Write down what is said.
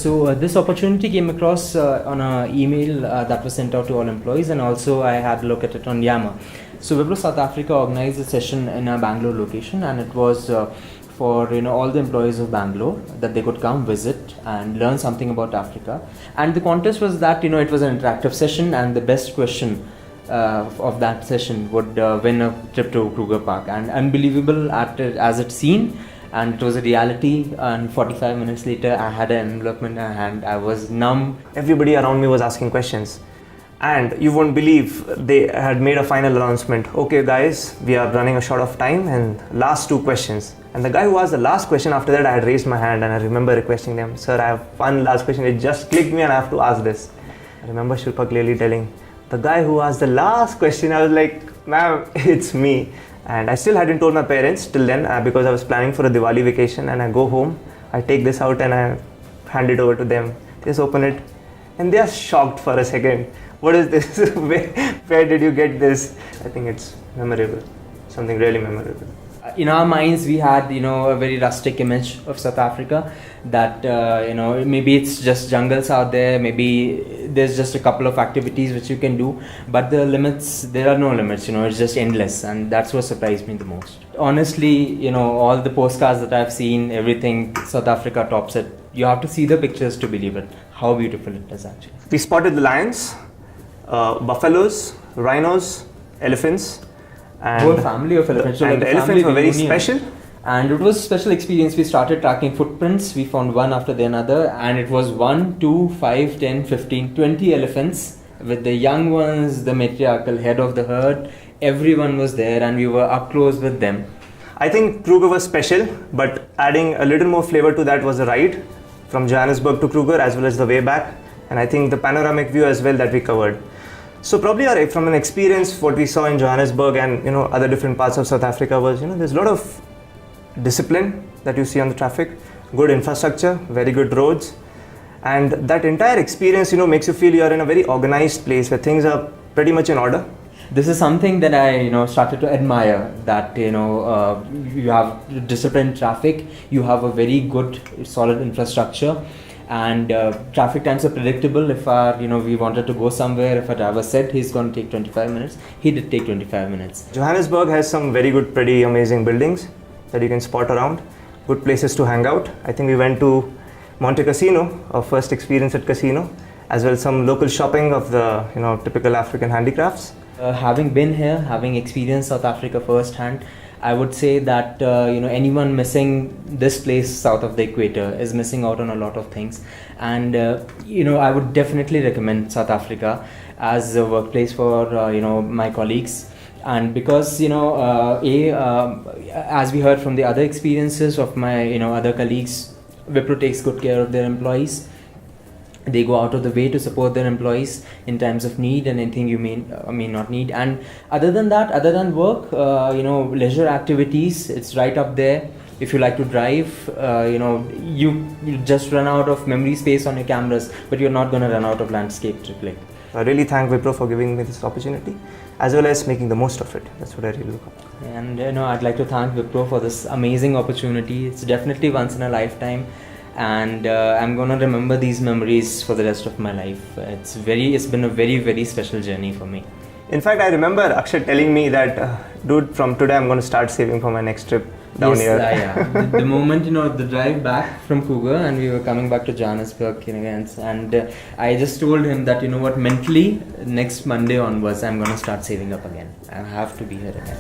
This opportunity came across on an email that was sent out to all employees, and also I had a look at it on Yammer. So Wipro South Africa organized a session in a Bangalore location, and it was for all the employees of Bangalore that they could come visit and learn something about Africa. And the contest was that it was an interactive session, and the best question of that session would win a trip to Kruger Park. And unbelievable as it seemed, and it was a reality. And 45 minutes later, I had an envelope in my hand. I was numb. Everybody around me was asking questions, and you won't believe they had made a final announcement. Okay guys, we are running a short of time, and last 2 questions. And the guy who asked the last question, after that I had raised my hand, and I remember requesting them, sir, I have one last question, it just clicked me and I have to ask this. I remember Shilpa clearly telling, the guy who asked the last question, I was like, ma'am, it's me. And I still hadn't told my parents till then because I was planning for a Diwali vacation, and I go home, I take this out and I hand it over to them. They just open it and they are shocked for a second. What is this? Where did you get this? I think it's memorable, something really memorable. In our minds, we had a very rustic image of South Africa, that maybe it's just jungles out there, maybe there's just a couple of activities which you can do, but there are no limits. It's just endless, and that's what surprised me the most. Honestly, all the postcards that I've seen, everything, South Africa tops it. You have to see the pictures to believe it, how beautiful it is actually. We spotted the lions, buffaloes, rhinos, elephants, and whole family of elephants. And the elephants were very special. And it was a special experience. We started tracking footprints. We found one after the another, and it was 1, 2, 5, 10, 15, 20 elephants with the young ones, the matriarchal head of the herd. Everyone was there, and we were up close with them. I think Kruger was special, but adding a little more flavor to that was the ride from Johannesburg to Kruger, as well as the way back, and I think the panoramic view as well that we covered. So probably from an experience, what we saw in Johannesburg and other different parts of South Africa was there's a lot of discipline that you see on the traffic, good infrastructure, very good roads, and that entire experience makes you feel you're in a very organized place where things are pretty much in order. This is something that I started to admire, that you have disciplined traffic, you have a very good solid infrastructure, and traffic times are predictable. If we wanted to go somewhere, if a driver said he's going to take 25 minutes, he did take 25 minutes. Johannesburg has some very good, pretty amazing buildings that you can spot around, good places to hang out. I think we went to Monte Casino, our first experience at casino, as well as some local shopping of the typical African handicrafts. Having been here, having experienced South Africa firsthand, I would say that anyone missing this place south of the equator is missing out on a lot of things. And I would definitely recommend South Africa as a workplace for my colleagues. And because as we heard from the other experiences of my other colleagues, Wipro takes good care of their employees. They go out of the way to support their employees in times of need and anything you may not need. And other than that, other than work, leisure activities, it's right up there. If you like to drive, you just run out of memory space on your cameras, but you're not going to run out of landscape to click. I really thank Wipro for giving me this opportunity, as well as making the most of it. That's what I really look at. And I'd like to thank Wipro for this amazing opportunity. It's definitely once in a lifetime. And I'm going to remember these memories for the rest of my life. It's been a very, very special journey for me. In fact, I remember Akshay telling me that, dude, from today I'm going to start saving for my next trip down here. Yeah. The moment, the drive back from Kruger, and we were coming back to Johannesburg, and I just told him that, mentally, next Monday onwards, I'm going to start saving up again. I have to be here again.